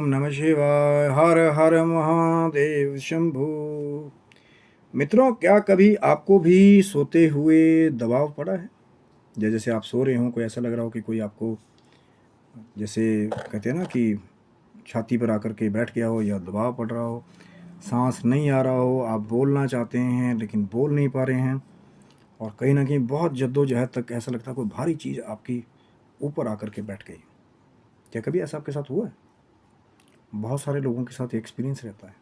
नमः शिवाय। हर हर महादेव शंभु। मित्रों, क्या कभी आपको भी सोते हुए दबाव पड़ा है? जैसे आप सो रहे हो, कोई ऐसा लग रहा हो कि कोई आपको, जैसे कहते हैं ना कि छाती पर आकर के बैठ गया हो या दबाव पड़ रहा हो, सांस नहीं आ रहा हो, आप बोलना चाहते हैं लेकिन बोल नहीं पा रहे हैं, और कहीं ना कहीं बहुत जद्दोजहद तक ऐसा लगता है कोई भारी चीज़ आपकी ऊपर आकर के बैठ गई। क्या कभी ऐसा आपके साथ हुआ है? बहुत सारे लोगों के साथ एक्सपीरियंस रहता है,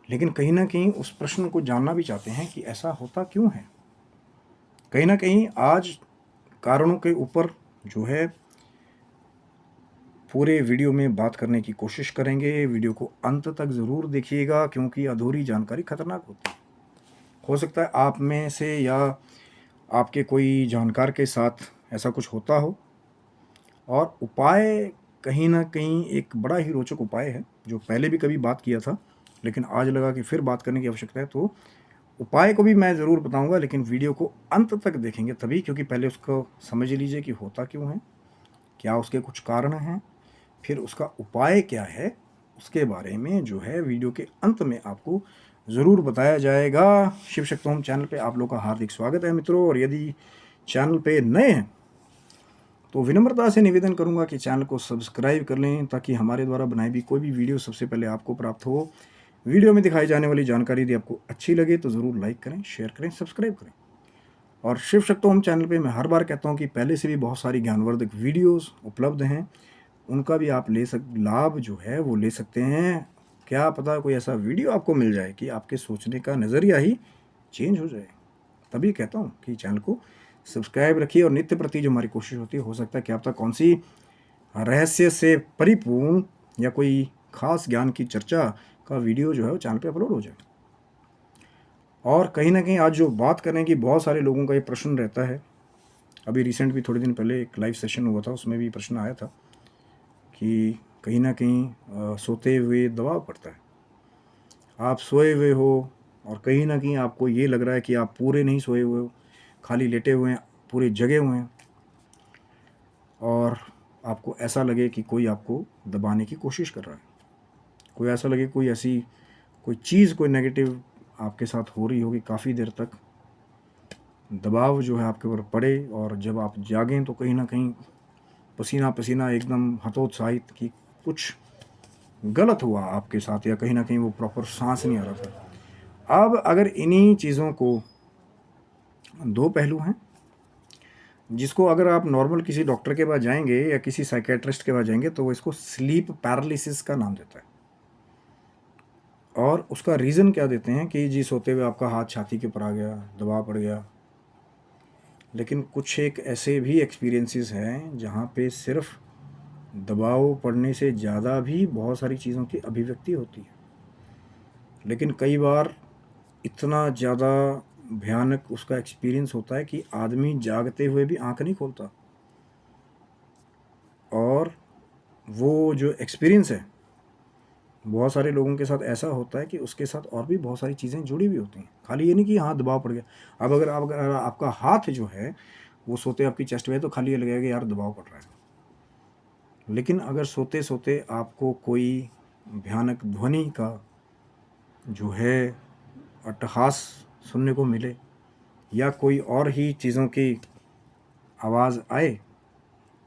लेकिन कहीं ना कहीं उस प्रश्न को जानना भी चाहते हैं कि ऐसा होता क्यों है। कहीं ना कहीं आज कारणों के ऊपर जो है पूरे वीडियो में बात करने की कोशिश करेंगे। वीडियो को अंत तक ज़रूर देखिएगा, क्योंकि अधूरी जानकारी खतरनाक होती है। हो सकता है आप में से या आपके कोई जानकार के साथ ऐसा कुछ होता हो, और उपाय कहीं ना कहीं एक बड़ा ही रोचक उपाय है जो पहले भी कभी बात किया था, लेकिन आज लगा कि फिर बात करने की आवश्यकता है। तो उपाय को भी मैं ज़रूर बताऊंगा, लेकिन वीडियो को अंत तक देखेंगे तभी, क्योंकि पहले उसको समझ लीजिए कि होता क्यों है, क्या उसके कुछ कारण हैं, फिर उसका उपाय क्या है, उसके बारे में जो है वीडियो के अंत में आपको ज़रूर बताया जाएगा। शिव शक्ति होम चैनल पे आप लोग का हार्दिक स्वागत है मित्रों। और यदि चैनल पे नए हैं तो विनम्रता से निवेदन करूंगा कि चैनल को सब्सक्राइब कर लें, ताकि हमारे द्वारा बनाई भी कोई भी वीडियो सबसे पहले आपको प्राप्त हो। वीडियो में दिखाई जाने वाली जानकारी यदि आपको अच्छी लगे तो ज़रूर लाइक करें, शेयर करें, सब्सक्राइब करें। और शिव शक्ति होम चैनल पे मैं हर बार कहता हूँ कि पहले से भी बहुत सारी ज्ञानवर्धक वीडियोस उपलब्ध हैं, उनका भी आप लाभ जो है वो ले सकते हैं। क्या पता कोई ऐसा वीडियो आपको मिल जाए कि आपके सोचने का नज़रिया ही चेंज हो जाए। तभी कहता हूँ कि चैनल को सब्सक्राइब रखिए, और नित्य प्रति जो हमारी कोशिश होती है, हो सकता है कि आप तक कौन सी रहस्य से परिपूर्ण या कोई खास ज्ञान की चर्चा का वीडियो जो है वो चैनल पे अपलोड हो जाए। और कहीं ना कहीं आज जो बात करने की बहुत सारे लोगों का ये प्रश्न रहता है, अभी रिसेंट भी थोड़े दिन पहले एक लाइव सेशन हुआ था, उसमें भी प्रश्न आया था कि कहीं ना कहीं सोते हुए दबाव पड़ता है। आप सोए हुए हो और कहीं ना कहीं आपको ये लग रहा है कि आप पूरे नहीं सोए हुए हो, खाली लेटे हुए हैं, पूरे जगे हुए हैं, और आपको ऐसा लगे कि कोई आपको दबाने की कोशिश कर रहा है, कोई ऐसा लगे कोई ऐसी कोई चीज़, कोई नेगेटिव आपके साथ हो रही होगी काफ़ी देर तक, दबाव जो है आपके ऊपर पड़े, और जब आप जागें तो कहीं ना कहीं पसीना पसीना एकदम हतोत्साहित कि कुछ गलत हुआ आपके साथ, या कहीं ना कहीं वो प्रॉपर सांस नहीं आ रहा था। अब अगर इन्हीं चीज़ों को, दो पहलू हैं जिसको अगर आप नॉर्मल किसी डॉक्टर के पास जाएंगे या किसी साइकेट्रिस्ट के पास जाएंगे तो वो इसको स्लीप पैरालिसिस का नाम देता है। और उसका रीज़न क्या देते हैं कि जी सोते हुए आपका हाथ छाती के ऊपर आ गया, दबाव पड़ गया। लेकिन कुछ एक ऐसे भी एक्सपीरियंसेस हैं जहाँ पे सिर्फ दबाव पड़ने से ज़्यादा भी बहुत सारी चीज़ों की अभिव्यक्ति होती है, लेकिन कई बार इतना ज़्यादा भयानक उसका एक्सपीरियंस होता है कि आदमी जागते हुए भी आंख नहीं खोलता। और वो जो एक्सपीरियंस है, बहुत सारे लोगों के साथ ऐसा होता है कि उसके साथ और भी बहुत सारी चीज़ें जुड़ी हुई होती हैं, खाली ये नहीं कि हाँ दबाव पड़ गया। अब अगर आपका हाथ जो है वो सोते आपकी चेस्ट में है तो खाली ये लगेगा कि यार दबाव पड़ रहा है। लेकिन अगर सोते सोते आपको कोई भयानक ध्वनि का जो है अट्टहास सुनने को मिले, या कोई और ही चीज़ों की आवाज़ आए,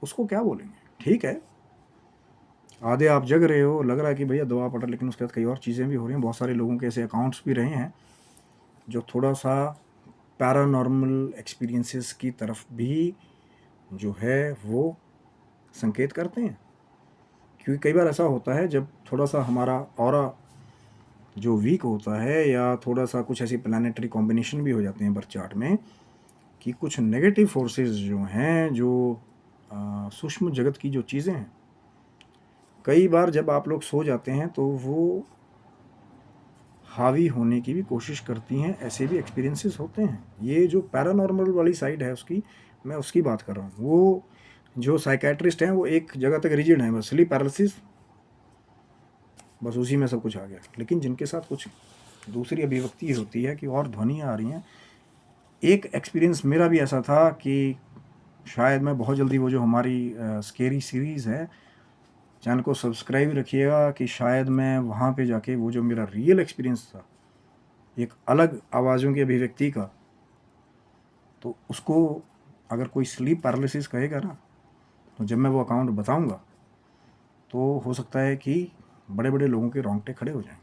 उसको क्या बोलेंगे? ठीक है, आधे आप जग रहे हो, लग रहा है कि भैया दबाव पड़ रहा है, लेकिन उसके बाद कई और चीज़ें भी हो रही हैं। बहुत सारे लोगों के ऐसे अकाउंट्स भी रहे हैं जो थोड़ा सा पैरानॉर्मल एक्सपीरियंसेस की तरफ भी जो है वो संकेत करते हैं। क्योंकि कई बार ऐसा होता है जब थोड़ा सा हमारा ऑरा जो वीक होता है, या थोड़ा सा कुछ ऐसी प्लानिटरी कॉम्बिनेशन भी हो जाते हैं बर्थ चार्ट में, कि कुछ नेगेटिव फोर्सेस जो हैं, जो सूक्ष्म जगत की जो चीज़ें हैं, कई बार जब आप लोग सो जाते हैं तो वो हावी होने की भी कोशिश करती हैं। ऐसे भी एक्सपीरियंसेस होते हैं। ये जो पैरानॉर्मल वाली साइड है उसकी, मैं उसकी बात कर रहा हूँ। वो जो साइकेट्रिस्ट हैं वो एक जगह तक रिजिड हैं, बस स्लीप पैरालिसिस, बस उसी में सब कुछ आ गया। लेकिन जिनके साथ कुछ दूसरी अभिव्यक्ति होती है कि और ध्वनियाँ आ रही हैं। एक एक्सपीरियंस मेरा भी ऐसा था कि शायद मैं बहुत जल्दी वो जो हमारी स्केरी सीरीज़ है चैनल को सब्सक्राइब रखिएगा कि शायद मैं वहाँ पे जाके वो जो मेरा रियल एक्सपीरियंस था एक अलग आवाज़ों की अभिव्यक्ति का, तो उसको अगर कोई स्लीप पैरालिसिस कहेगा ना, तो जब मैं वो अकाउंट बताऊंगा तो हो सकता है कि बड़े बड़े लोगों के रोंगटे खड़े हो जाएं,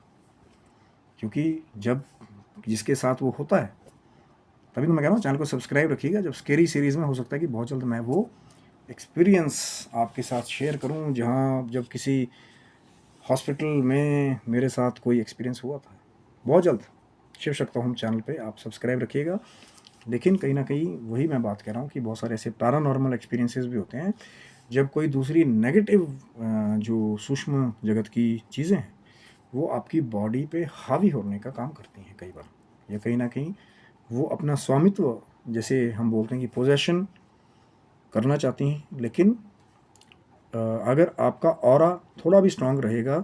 क्योंकि जब जिसके साथ वो होता है, तभी तो मैं कह रहा हूँ चैनल को सब्सक्राइब रखिएगा। जब स्केरी सीरीज़ में हो सकता है कि बहुत जल्द मैं वो एक्सपीरियंस आपके साथ शेयर करूँ, जहाँ जब किसी हॉस्पिटल में मेरे साथ कोई एक्सपीरियंस हुआ था। बहुत जल्द शिव शक्ति होम चैनल पे आप सब्सक्राइब रखिएगा। लेकिन कहीं ना कहीं वही मैं बात कर रहा हूँ कि बहुत सारे ऐसे पैरानॉर्मल एक्सपीरियंसेस भी होते हैं जब कोई दूसरी नेगेटिव जो सूक्ष्म जगत की चीज़ें हैं वो आपकी बॉडी पे हावी होने का काम करती हैं कई बार, या कहीं ना कहीं वो अपना स्वामित्व, जैसे हम बोलते हैं कि पोजेशन करना चाहती हैं। लेकिन अगर आपका ऑरा थोड़ा भी स्ट्रांग रहेगा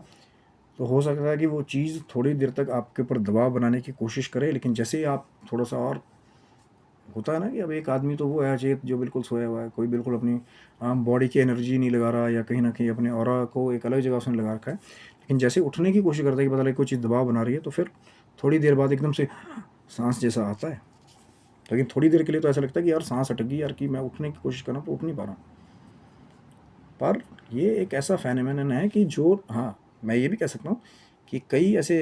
तो हो सकता है कि वो चीज़ थोड़ी देर तक आपके ऊपर दबाव बनाने की कोशिश करे, लेकिन जैसे ही आप थोड़ा सा और, होता है ना कि अब एक आदमी तो वो है चेत जो बिल्कुल सोया हुआ है, कोई बिल्कुल अपनी बॉडी की एनर्जी नहीं लगा रहा, या कहीं ना कहीं अपने ऑरा को एक अलग जगह उसने लगा रखा है, लेकिन जैसे उठने की कोशिश करता है कि पता लगे कोई चीज़ दबाव बना रही है, तो फिर थोड़ी देर बाद एकदम से सांस जैसा आता है। लेकिन थोड़ी देर के लिए तो ऐसा लगता है कि यार सांस अटक गई यार, कि मैं उठने की कोशिश कर रहा हूँ तो उठ नहीं पा रहा हूँ। पर ये एक ऐसा फेनोमेनन है कि जो, हाँ मैं ये भी कह सकता हूँ कि कई ऐसे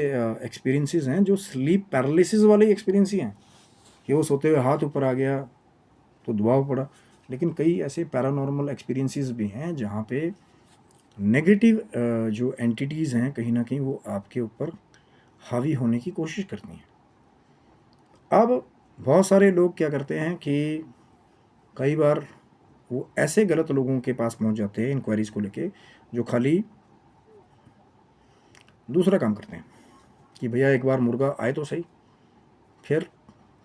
एक्सपीरियंसेस हैं जो स्लीप पैरालिसिस वाले एक्सपीरियंस ही हैं, कि वो सोते हुए हाथ ऊपर आ गया तो दबाव पड़ा। लेकिन कई ऐसे पैरानॉर्मल एक्सपीरियंसेस भी हैं जहाँ पे नेगेटिव जो एंटिटीज़ हैं कहीं ना कहीं वो आपके ऊपर हावी होने की कोशिश करती हैं। अब बहुत सारे लोग क्या करते हैं कि कई बार वो ऐसे गलत लोगों के पास पहुंच जाते हैं इंक्वायरीज़ को लेके, जो खाली दूसरा काम करते हैं कि भैया एक बार मुर्गा आए तो सही, फिर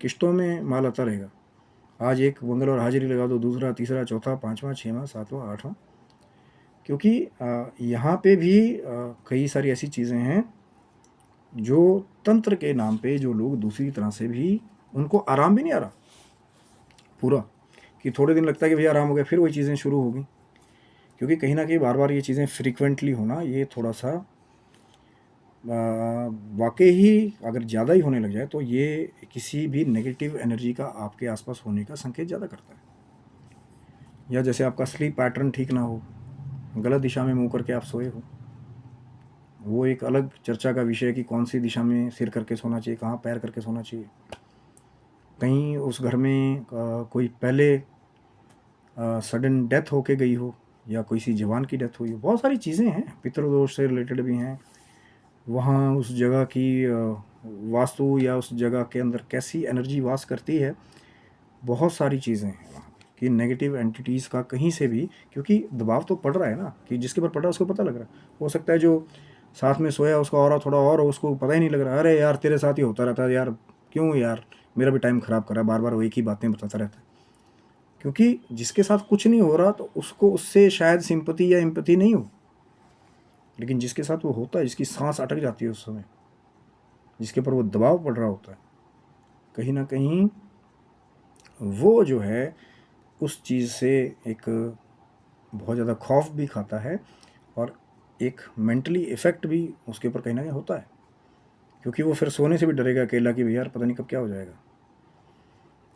किश्तों में माल आता रहेगा। आज एक मंगलवार हाजिरी लगा दो, दूसरा, तीसरा, चौथा, पाँचवा, छठवां, सातवां, आठवां। क्योंकि यहाँ पे भी कई सारी ऐसी चीज़ें हैं जो तंत्र के नाम पे जो लोग दूसरी तरह से भी, उनको आराम भी नहीं आ रहा पूरा, कि थोड़े दिन लगता है कि भैया आराम हो गया, फिर वही चीज़ें शुरू होगी। क्योंकि कहीं ना कहीं बार बार ये चीज़ें फ्रीक्वेंटली होना, ये थोड़ा सा वाकई ही अगर ज़्यादा ही होने लग जाए तो ये किसी भी नेगेटिव एनर्जी का आपके आसपास होने का संकेत ज़्यादा करता है। या जैसे आपका स्लीप पैटर्न ठीक ना हो, गलत दिशा में मुंह करके आप सोए हो, वो एक अलग चर्चा का विषय है कि कौन सी दिशा में सिर करके सोना चाहिए, कहाँ पैर करके सोना चाहिए। कहीं उस घर में कोई पहले सडन डेथ होके गई हो, या कोई सी जवान की डेथ हुई हो, बहुत सारी चीज़ें हैं, पितृदोष से रिलेटेड भी हैं। वहाँ उस जगह की वास्तु या उस जगह के अंदर कैसी एनर्जी वास करती है, बहुत सारी चीज़ें हैं वहाँ पे, कि नेगेटिव एंटिटीज़ का कहीं से भी, क्योंकि दबाव तो पड़ रहा है ना, कि जिसके ऊपर पड़ रहा है उसको पता लग रहा है। हो सकता है जो साथ में सोया उसका और थोड़ा और हो, उसको पता ही नहीं लग रहा, अरे यार तेरे साथ ही होता रहता है यार, क्यों यार मेरा भी टाइम ख़राब कर रहा है, बार बार वही की बातें बताता रहता है। क्योंकि जिसके साथ कुछ नहीं हो रहा तो उसको उससे शायद सिंपैथी या एम्पैथी नहीं हो, लेकिन जिसके साथ वो होता है, जिसकी सांस अटक जाती है उस समय, जिसके ऊपर वो दबाव पड़ रहा होता है, कहीं ना कहीं वो जो है उस चीज़ से एक बहुत ज़्यादा खौफ भी खाता है, और एक मेंटली इफ़ेक्ट भी उसके ऊपर कहीं ना कहीं होता है, क्योंकि वो फिर सोने से भी डरेगा अकेला कि भैया पता नहीं कब क्या हो जाएगा।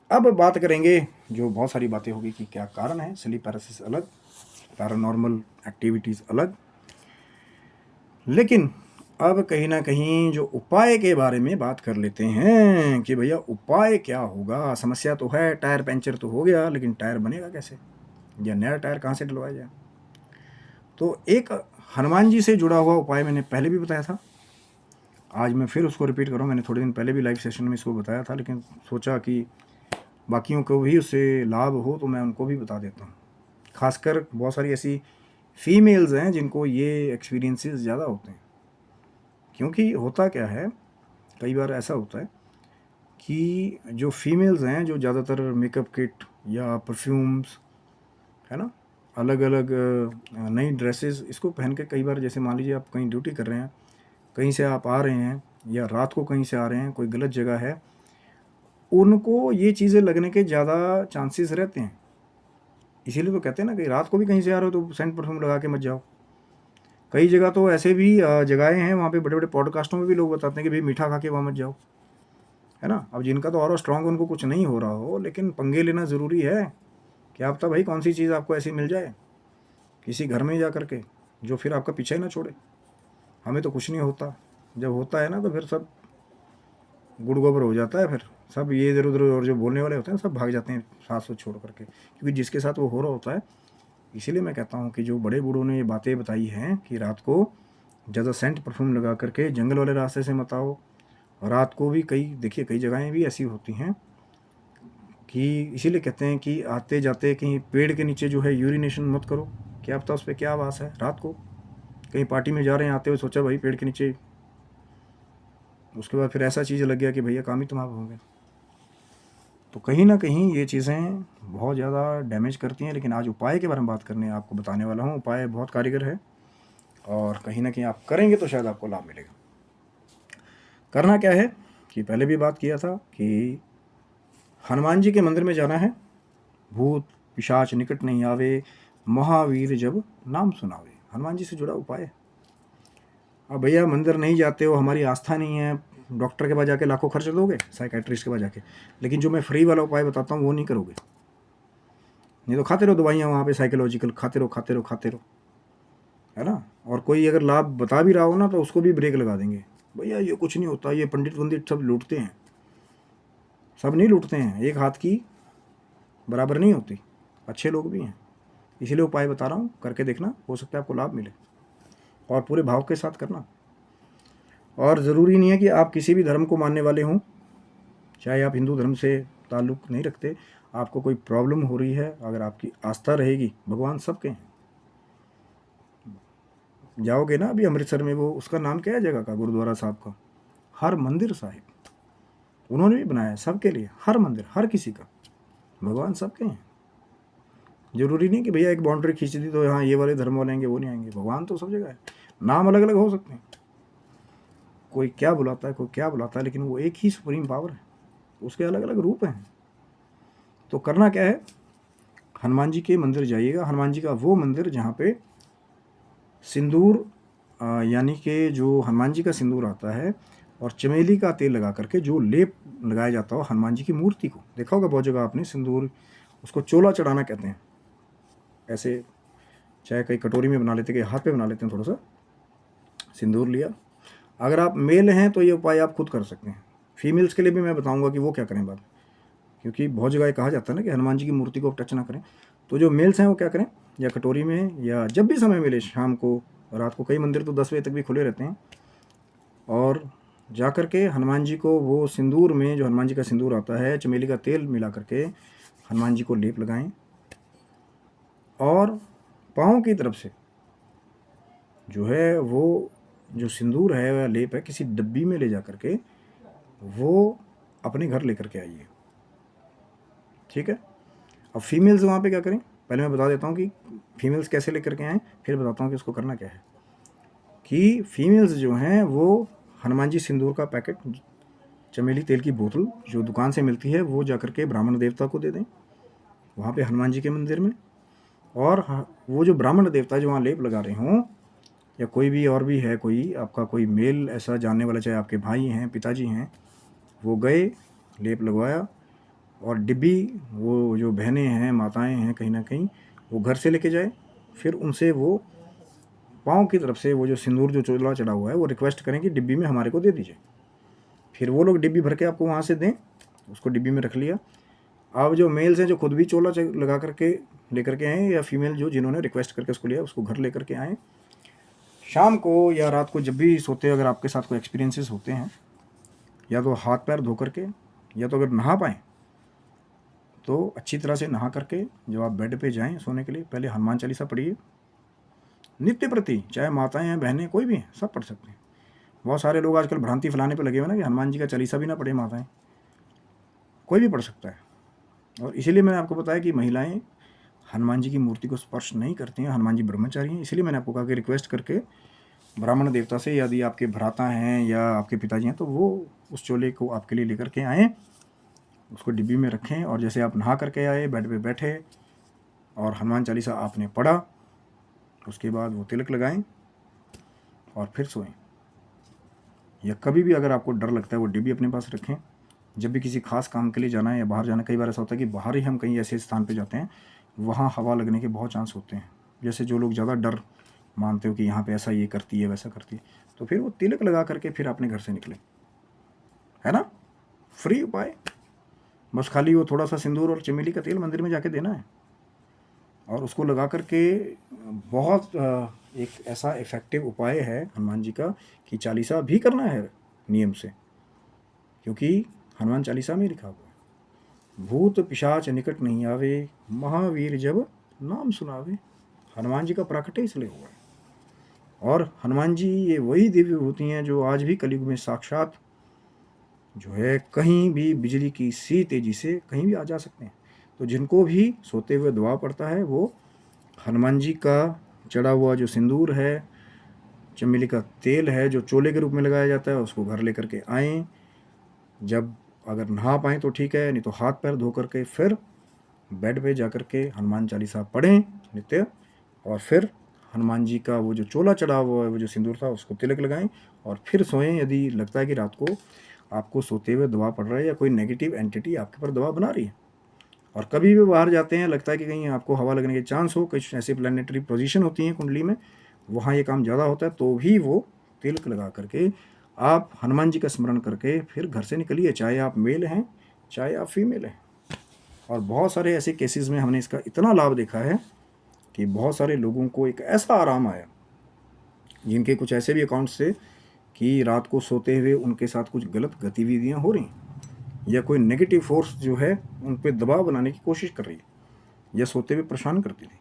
अब बात करेंगे, जो बहुत सारी बातें होगी कि क्या कारण है, स्लीप पैरालिसिस अलग, पैरानॉर्मल एक्टिविटीज़ अलग, लेकिन अब कहीं ना कहीं जो उपाय के बारे में बात कर लेते हैं कि भैया उपाय क्या होगा। समस्या तो है, टायर पंचर तो हो गया, लेकिन टायर बनेगा कैसे, या नया टायर कहाँ से डलवाया जाए। तो एक हनुमान जी से जुड़ा हुआ उपाय मैंने पहले भी बताया था, आज मैं फिर उसको रिपीट कर रहा हूँ। मैंने थोड़े दिन पहले भी लाइव सेशन में इसको बताया था, लेकिन सोचा कि बाकियों को भी उससे लाभ हो तो मैं उनको भी बता देता हूँ। खासकर बहुत सारी ऐसी फीमेल्स हैं जिनको ये एक्सपीरियंसेस ज़्यादा होते हैं। क्योंकि होता क्या है, कई बार ऐसा होता है कि जो फीमेल्स हैं, जो ज़्यादातर मेकअप किट या परफ्यूम्स है ना, अलग अलग नई ड्रेसेस इसको पहन के, कई बार जैसे मान लीजिए आप कहीं ड्यूटी कर रहे हैं, कहीं से आप आ रहे हैं, या रात को कहीं से आ रहे हैं, कोई गलत जगह है, उनको ये चीज़ें लगने के ज़्यादा चांसेस रहते हैं। इसीलिए तो कहते हैं ना कि रात को भी कहीं से आ रहे हो तो सेंट परफ्यूम लगा के मत जाओ, कई जगह तो ऐसे भी जगहें हैं, वहाँ पे बड़े बड़े पॉडकास्टों में भी लोग बताते हैं कि भाई मीठा खा के वहाँ मत जाओ, है ना। अब जिनका तो और स्ट्रांग, उनको कुछ नहीं हो रहा हो, लेकिन पंगे लेना ज़रूरी है। क्या पता भाई कौन सी चीज़ आपको ऐसी मिल जाए किसी घर में जा करके, जो फिर आपका पीछा ही ना छोड़े। हमें तो कुछ नहीं होता, जब होता है ना तो फिर सब गुड़ गोबर हो जाता है, फिर सब ये इधर उधर और जो बोलने वाले होते हैं सब भाग जाते हैं साथ से छोड़ करके, क्योंकि जिसके साथ वो हो रहा होता है। इसीलिए मैं कहता हूँ कि जो बड़े बूढ़ों ने ये बातें बताई हैं कि रात को ज़्यादा सेंट परफ्यूम लगा करके जंगल वाले रास्ते से मत आओ। रात को भी कई, देखिए कई जगहें भी ऐसी होती हैं कि इसीलिए कहते हैं कि आते जाते कहीं पेड़ के नीचे जो है यूरिनेशन मत करो। क्या पता उस पर क्या आवास है। रात को कहीं पार्टी में जा रहे हैं, आते हुए सोचा भाई पेड़ के नीचे, उसके बाद फिर ऐसा चीज़ लग गया कि भैया काम ही तुम्हारा हो गया। तो कहीं ना कहीं ये चीज़ें बहुत ज़्यादा डैमेज करती हैं। लेकिन आज उपाय के बारे में बात करने आपको बताने वाला हूँ। उपाय बहुत कारगर है और कहीं ना कहीं आप करेंगे तो शायद आपको लाभ मिलेगा। करना क्या है कि पहले भी बात किया था कि हनुमान जी के मंदिर में जाना है। भूत पिशाच निकट नहीं आवे, महावीर जब नाम सुनावे, हनुमान जी से जुड़ा उपाय है। अब भैया मंदिर नहीं जाते हो, हमारी आस्था नहीं है, डॉक्टर के पास जाके लाखों खर्च दोगे, साइकेट्रिस्ट के पास जाके, लेकिन जो मैं फ्री वाला उपाय बताता हूँ वो नहीं करोगे। नहीं तो खाते रहो दवाइयाँ वहाँ पे साइकोलॉजिकल, खाते रहो खाते रहो खाते रहो, है ना। और कोई अगर लाभ बता भी रहा हो ना तो उसको भी ब्रेक लगा देंगे, भैया ये कुछ नहीं होता, ये पंडित वंडित सब लूटते हैं। सब नहीं लूटते हैं, एक हाथ की बराबर नहीं होती, अच्छे लोग भी हैं। इसीलिए उपाय बता रहा हूँ, करके देखना, हो सकता है आपको लाभ मिले, और पूरे भाव के साथ करना। और ज़रूरी नहीं है कि आप किसी भी धर्म को मानने वाले हों, चाहे आप हिंदू धर्म से ताल्लुक़ नहीं रखते, आपको कोई प्रॉब्लम हो रही है, अगर आपकी आस्था रहेगी, भगवान सबके हैं। जाओगे ना अभी अमृतसर में, वो उसका नाम क्या है जगह का, गुरुद्वारा साहब का, हर मंदिर साहिब, उन्होंने भी बनाया है सबके लिए। हर मंदिर, हर किसी का, भगवान सबके हैं। जरूरी नहीं कि भैया एक बाउंड्री खींच दी तो यहाँ ये वाले धर्म वाले आएंगे वो नहीं आएंगे, भगवान तो सब जगह है। नाम अलग अलग हो सकते हैं, कोई क्या बुलाता है कोई क्या बुलाता है, लेकिन वो एक ही सुप्रीम पावर है, उसके अलग अलग रूप हैं। तो करना क्या है, हनुमान जी के मंदिर जाइएगा। हनुमान जी का वो मंदिर जहाँ पे सिंदूर, यानी कि जो हनुमान जी का सिंदूर आता है और चमेली का तेल लगा करके जो लेप लगाया जाता हो हनुमान जी की मूर्ति को, देखा होगा बहुत जगह आपने सिंदूर, उसको चोला चढ़ाना कहते हैं। ऐसे चाहे कई कटोरी में बना लेते हैं, हाथ पे बना लेते हैं, थोड़ा सा सिंदूर लिया। अगर आप मेल हैं तो ये उपाय आप खुद कर सकते हैं। फीमेल्स के लिए भी मैं बताऊंगा कि वो क्या करें बाद, क्योंकि बहुत जगह कहा जाता है ना कि हनुमान जी की मूर्ति को टच ना करें। तो जो मेल्स हैं वो क्या करें, या कटोरी में, या जब भी समय मिले, शाम को, रात को, कई मंदिर तो 10 बजे तक भी खुले रहते हैं, और जा कर के हनुमान जी को वो सिंदूर में, जो हनुमान जी का सिंदूर आता है, चमेली का तेल मिला करके हनुमान जी को लेप लगाएं, और पाँव की तरफ से जो है वो जो सिंदूर है या लेप है, किसी डब्बी में ले जा करके वो अपने घर लेकर के आइए, ठीक है। अब फीमेल्स वहाँ पे क्या करें, पहले मैं बता देता हूँ कि फीमेल्स कैसे लेकर के आएँ, फिर बताता हूँ कि उसको करना क्या है। कि फीमेल्स जो हैं वो हनुमान जी सिंदूर का पैकेट, चमेली तेल की बोतल जो दुकान से मिलती है, वो जा कर के ब्राह्मण देवता को दे दें वहाँ पे हनुमान जी के मंदिर में। और वो जो ब्राह्मण देवता जो वहाँ लेप लगा रहे हों, या कोई भी और भी है, कोई आपका कोई मेल ऐसा जानने वाला, चाहे आपके भाई हैं, पिताजी हैं, वो गए, लेप लगवाया, और डिब्बी वो जो बहनें हैं, माताएं हैं, कहीं ना कहीं वो घर से लेके जाए, फिर उनसे वो पाँव की तरफ से वो जो सिंदूर जो चोला चढ़ा हुआ है वो रिक्वेस्ट करें कि डिब्बी में हमारे को दे दीजिए। फिर वो लोग डिब्बी भर के आपको वहाँ से दें, उसको डिब्बी में रख लिया। अब जो मेल्स हैं जो खुद भी चोला लगा करके लेकर के आएँ, या फीमेल जो जिन्होंने रिक्वेस्ट करके उसको लिया, उसको घर लेकर के आएँ, शाम को या रात को जब भी सोते, अगर आपके साथ कोई एक्सपीरियंसेस होते हैं, या तो हाथ पैर धो करके, या तो अगर नहा पाएँ तो अच्छी तरह से नहा करके जब आप बेड पे जाएं सोने के लिए, पहले हनुमान चालीसा पढ़िए नित्य प्रति, चाहे माताएं हैं, बहनें, कोई भी हैं, सब पढ़ सकते हैं। बहुत सारे लोग आजकल भ्रांति फैलाने पे लगे हुए ना कि हनुमान जी का चालीसा भी ना पढ़े माताएं, कोई भी पढ़ सकता है। और इसीलिए मैंने आपको बताया कि महिलाएं हनुमान जी की मूर्ति को स्पर्श नहीं करती हैं, हनुमान जी ब्रह्मचारी हैं। इसलिए मैंने आपको कहा कि रिक्वेस्ट करके ब्राह्मण देवता से, यदि आपके भ्राता हैं या आपके पिताजी हैं, तो वो उस चोले को आपके लिए लेकर के आएँ, उसको डिब्बी में रखें, और जैसे आप नहा करके आए, बेड पे बैठे और हनुमान चालीसा आपने पढ़ा, उसके बाद वो तिलक लगाएं, और फिर सोएं। या कभी भी अगर आपको डर लगता है वो डिब्बी अपने पास रखें। जब भी किसी खास काम के लिए जाना है या बाहर जाना, कई बार ऐसा होता है कि बाहर ही हम कहीं ऐसे स्थान पे जाते हैं वहाँ हवा लगने के बहुत चांस होते हैं। जैसे जो लोग ज़्यादा डर मानते हो कि यहाँ पे ऐसा ये करती है वैसा करती है, तो फिर वो तिलक लगा करके फिर अपने घर से निकले, है ना, फ्री उपाय। बस खाली वो थोड़ा सा सिंदूर और चमेली का तेल मंदिर में जाके देना है और उसको लगा करके बहुत एक ऐसा इफ़ेक्टिव उपाय है हनुमान जी का कि चालीसा भी करना है नियम से, क्योंकि हनुमान चालीसा में लिखा हुआ है, भूत पिशाच निकट नहीं आवे, महावीर जब नाम सुनावे। हनुमान जी का प्राकट्य इसलिए हुआ है। और हनुमान जी ये वही दिव्य विभूति हैं जो आज भी कलयुग में साक्षात जो है कहीं भी बिजली की सी तेजी से कहीं भी आ जा सकते हैं। तो जिनको भी सोते हुए दुआ पड़ता है वो हनुमान जी का चढ़ा हुआ जो सिंदूर है, चमेली का तेल है जो चोले के रूप में लगाया जाता है, उसको घर लेकर के आएँ। जब अगर नहा पाएँ तो ठीक है, नहीं तो हाथ पैर धो करके फिर बेड पे जा कर के हनुमान चालीसा पढ़ें नित्य, और फिर हनुमान जी का वो जो चोला चढ़ा हुआ है, वो जो सिंदूर था, उसको तिलक लगाएं और फिर सोएं। यदि लगता है कि रात को आपको सोते हुए दवा पड़ रहा है या कोई नेगेटिव एंटिटी आपके ऊपर दवा बना रही है, और कभी भी बाहर जाते हैं लगता है कि कहीं आपको हवा लगने के चांस हो, कुछ ऐसी प्लानिटरी पोजीशन होती हैं कुंडली में, वहाँ ये काम ज़्यादा होता है, तो भी वो तिलक लगा करके आप हनुमान जी का स्मरण करके फिर घर से निकलिए, चाहे आप मेल हैं चाहे आप फीमेल हैं। और बहुत सारे ऐसे केसेस में हमने इसका इतना लाभ देखा है कि बहुत सारे लोगों को एक ऐसा आराम आया जिनके कुछ ऐसे भी अकाउंट्स थे कि रात को सोते हुए उनके साथ कुछ गलत गतिविधियां हो रही या कोई नेगेटिव फोर्स जो है उन पर दबाव बनाने की कोशिश कर रही है या सोते हुए परेशान करती थी,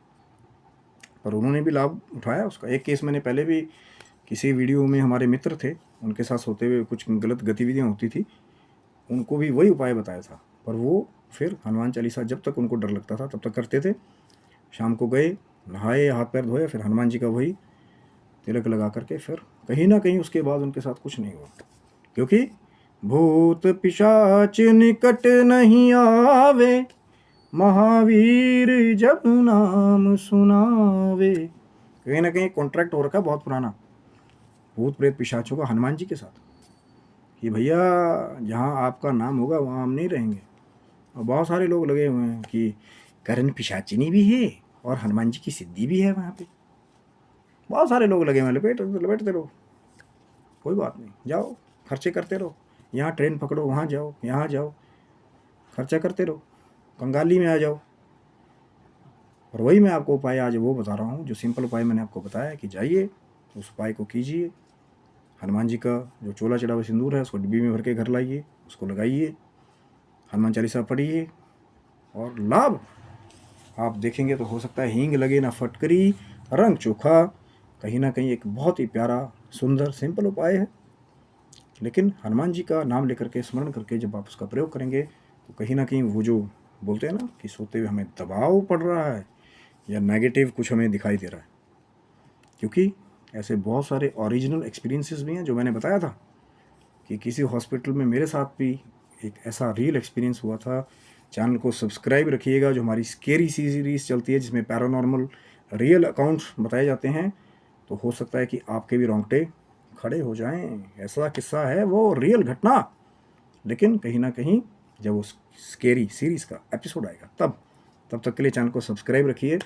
पर उन्होंने भी लाभ उठाया उसका। एक केस मैंने पहले भी किसी वीडियो में, हमारे मित्र थे, उनके साथ सोते हुए कुछ गलत गतिविधियां होती थी, उनको भी वही उपाय बताया था, पर वो फिर हनुमान चालीसा जब तक उनको डर लगता था तब तक करते थे। शाम को गए, नहाए, हाथ पैर धोए, फिर हनुमान जी का वही तिलक लगा करके फिर कहीं ना कहीं उसके बाद उनके साथ कुछ नहीं हुआ, क्योंकि भूत पिशाच निकट नहीं आवे, महावीर जब नाम सुनावे। कहीं ना कहीं कॉन्ट्रैक्ट हो रखा बहुत पुराना भूत प्रेत पिशाचों का हनुमान जी के साथ कि भैया जहाँ आपका नाम होगा वहाँ हम नहीं रहेंगे। और बहुत सारे लोग लगे हुए हैं कि करण पिशाचिनी भी है और हनुमान जी की सिद्धि भी है वहाँ पे, बहुत सारे लोग लगे हुए हैं। लपेटते रहो, कोई बात नहीं, जाओ खर्चे करते रहो, यहाँ ट्रेन पकड़ो, वहाँ जाओ, यहाँ जाओ, खर्चा करते रहो, कंगाली में आ जाओ। और वही मैं आपको उपाय आज वो बता रहा हूँ, जो सिंपल उपाय मैंने आपको बताया कि जाइए उस उपाय को कीजिए। हनुमान जी का जो चोला चढ़ा हुआ सिंदूर है उसको डिब्बी में भर के घर लाइए, उसको लगाइए, हनुमान चालीसा पढ़िए, और लाभ आप देखेंगे तो हो सकता है हींग लगे ना फटकरी, रंग चोखा। कहीं ना कहीं एक बहुत ही प्यारा सुंदर सिंपल उपाय है, लेकिन हनुमान जी का नाम लेकर के स्मरण करके जब आप उसका प्रयोग करेंगे तो कहीं ना कहीं वो जो बोलते हैं ना कि सोते हुए हमें दबाव पड़ रहा है या नेगेटिव कुछ हमें दिखाई दे रहा है, क्योंकि ऐसे बहुत सारे ओरिजिनल एक्सपीरियंसेस भी हैं जो मैंने बताया था कि किसी हॉस्पिटल में मेरे साथ भी एक ऐसा रियल एक्सपीरियंस हुआ था। चैनल को सब्सक्राइब रखिएगा, जो हमारी स्केरी सीरीज़ चलती है जिसमें पैरानॉर्मल रियल अकाउंट्स बताए जाते हैं, तो हो सकता है कि आपके भी रोंगटे खड़े हो जाएं। ऐसा किस्सा है, वो रियल घटना, लेकिन कहीं ना कहीं जब वो स्केरी सीरीज़ का एपिसोड आएगा तब तक के लिए चैनल को सब्सक्राइब रखिए।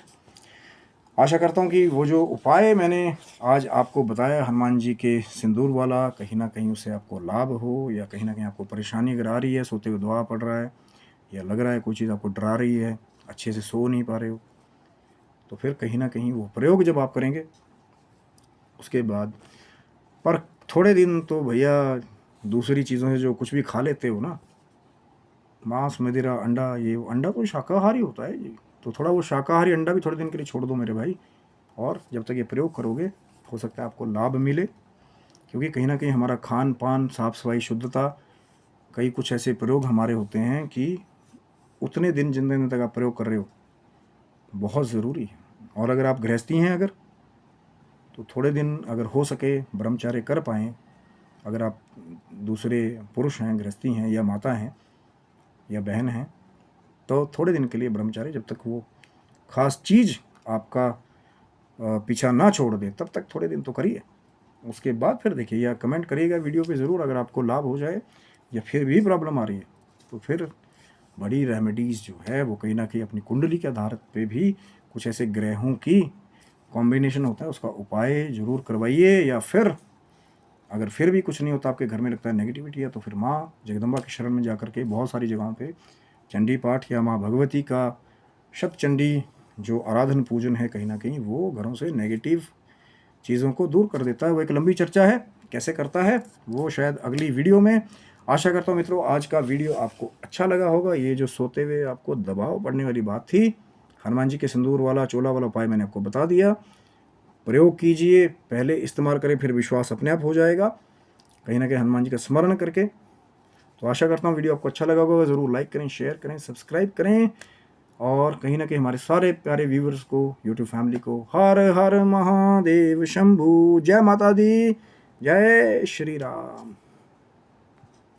आशा करता हूँ कि वो जो उपाय मैंने आज आपको बताया हनुमान जी के सिंदूर वाला, कहीं ना कहीं उससे आपको लाभ हो, या कहीं ना कहीं आपको परेशानी अगर आ रही है, सोते हुए दुआ पड़ रहा है, या लग रहा है कोई चीज़ आपको डरा रही है, अच्छे से सो नहीं पा रहे हो, तो फिर कहीं ना कहीं वो प्रयोग जब आप करेंगे उसके बाद, पर थोड़े दिन तो भैया दूसरी चीज़ों से जो कुछ भी खा लेते हो ना, मांस मदिरा अंडा, ये अंडा तो शाकाहारी होता है जी, तो थोड़ा वो शाकाहारी अंडा भी थोड़े दिन के लिए छोड़ दो मेरे भाई। और जब तक ये प्रयोग करोगे हो सकता है आपको लाभ मिले, क्योंकि कहीं ना कहीं हमारा खान पान, साफ़ सफाई, शुद्धता, कई कुछ ऐसे प्रयोग हमारे होते हैं कि उतने दिन जिन दिन तक आप प्रयोग कर रहे हो बहुत ज़रूरी है। और अगर आप गृहस्थी हैं अगर, तो थोड़े दिन अगर हो सके ब्रह्मचार्य कर पाएँ, अगर आप दूसरे पुरुष हैं, गृहस्थी हैं, या माता हैं या बहन हैं, तो थोड़े दिन के लिए ब्रह्मचार्य, जब तक वो खास चीज़ आपका पीछा ना छोड़ दे तब तक थोड़े दिन तो करिए, उसके बाद फिर देखिए, या कमेंट करिएगा वीडियो पे ज़रूर अगर आपको लाभ हो जाए या फिर भी प्रॉब्लम आ रही है तो फिर बड़ी रेमेडीज़ जो है वो कहीं ना कहीं अपनी कुंडली के आधार पे भी कुछ ऐसे ग्रहों की कॉम्बिनेशन होता है, उसका उपाय ज़रूर करवाइए। या फिर अगर फिर भी कुछ नहीं होता, आपके घर में लगता है नेगेटिविटी है, तो फिर माँ जगदम्बा की शरण में जाकर के बहुत सारी जगहों पे चंडी पाठ या माँ भगवती का शतचंडी जो आराधन पूजन है, कहीं ना कहीं वो घरों से नेगेटिव चीज़ों को दूर कर देता है। वो एक लंबी चर्चा है, कैसे करता है वो शायद अगली वीडियो में। आशा करता हूँ मित्रों आज का वीडियो आपको अच्छा लगा होगा। ये जो सोते हुए आपको दबाव पड़ने वाली बात थी, हनुमान जी के सिंदूर वाला चोला वाला उपाय मैंने आपको बता दिया, प्रयोग कीजिए, पहले इस्तेमाल करें फिर विश्वास अपने आप हो जाएगा, कहीं ना कहीं हनुमान जी का स्मरण करके। तो आशा करता हूँ वीडियो आपको अच्छा लगा होगा। ज़रूर लाइक करें, शेयर करें, सब्सक्राइब करें, और कहीं ना कहीं हमारे सारे प्यारे व्यूवर्स को, यूट्यूब फैमिली को हर हर महादेव शंभू, जय माता दी, जय श्री राम।